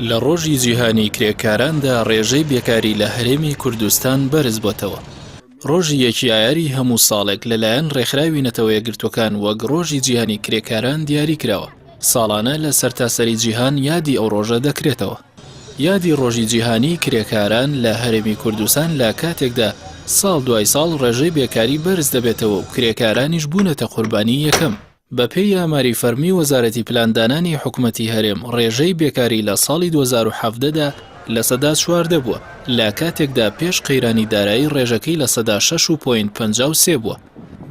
لە ڕۆژی جیهانی کرێکاراندا ڕێژەی بێکاری لە هەرێمی کوردستان بەرز بۆتەوە. ڕۆژی یەکی ئایاری هەموو ساڵێک لەلایەن ڕێکخراوی نەتەوە یەکگرتوەکان وەک ڕۆژی جیهانی کرێکاران دیاری کراوە. ساڵانە لە سەرتاسەری جیهان یادی ئەو ڕۆژە دەکرێتەوە. یادی ڕۆژی جیهانی کرێکاران لە هەرێمی کوردستان لە کاتێکدا ساڵ دوای ساڵ ڕێژەی بێکاری بەرز دەبێتەوە و کرێکارانیش بوونەتە قوربانی یەکەم. بەپێی ئاماری فەرمی وەزارەتی پلاندانانی حکوومەتی هەرێم ڕێژەی بێکاری لە ساڵی 2017دا لە سەدا 14 بووە، لە کاتێکدا پێش قەیرانی دارایی ڕێژەکەی لە سەدا 6.53 بووە.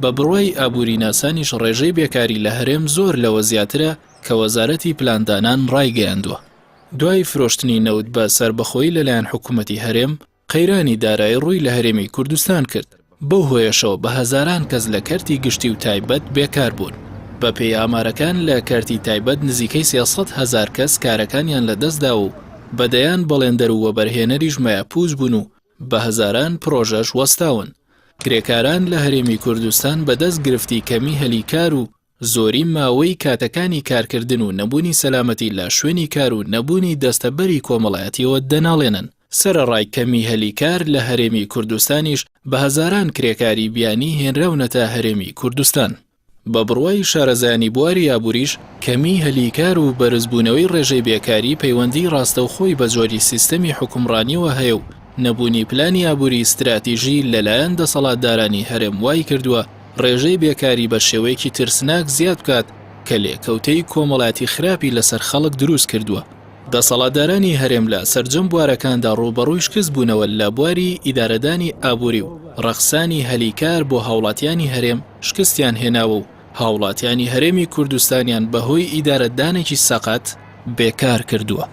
بە بڕوای ئابووری ناسانیش ڕێژەی بێکاری لە هەرێم زۆر لەوە زیاترە کە وەزارەتی پلاندانان ڕایگەیاندووە. دوای فرۆشتنی نەوت بە سربەخۆیی لەلایەن حکوومەتی هەرێم، قەیرانی دارایی ڕووی لە هەرێمی کوردستان کرد. بەو هۆیەشەوە بە هەزاران کەس لە کەرتی گشتی و تایبەت بێکار بوون. بە پێی ئامارەکان لە کەرتی تایبەت نزیکەی 300,000 کەس کارەکانیان لەدەستدا و بەدەیان بەڵێندەر و وەبەرهێنەریش مەیاپووز بوون و بە هەزاران پرۆژەش وەستاون. کرێکاران لە هەرێمی کوردستان بەدەست گرفتی کەمی هەلیکار و زۆری ماوەی کاتەکانی کارکردن و نەبوونی سەلامەتی لە شوێنی کار و نەبوونی دەستەبەری کۆمەڵایەتیەوە دەناڵێنن. سەرەڕای کەمی هەلیکار لە هەرێمی کوردستانیش بە هەزاران کرێکاری بیانی هێنراونەتە هەرێمی کوردستان. بە بڕوای شارەزایانی بواری ئابووریش کەمی هەلیکار و بەرزبوونەوەی ڕێژەی بێکاری پەیوەندی ڕاستەوخۆی بە زۆری سیستەمی حکومڕانیەوە هەیە و نەبوونی پلانی ئابووری استراتیژی لەلایەن دەسەڵاتدارانی هەرێم وای کردووە ڕێژەی بێکاری بە شێوەیەکی ترسناک زیاد بکات کە لێکەوتەی کۆمەڵاتی خراپی لەسەر خەڵک دروست کردووە. دەسەڵاتدارانی هەرێم لە سەرجەم بوارەکاندا ڕوبەڕووی شکست بوونەوە لە بواری ئیدارەدانی ئابووری و ڕەخسانی هەلیکار بۆ هاوڵاتیانی هەرێم شکستیان هێناوە و هاوڵاتیانی هەرێمی کوردستانیان بەهۆی ئیدارەدانێکی سەقەت بێکار کردووە.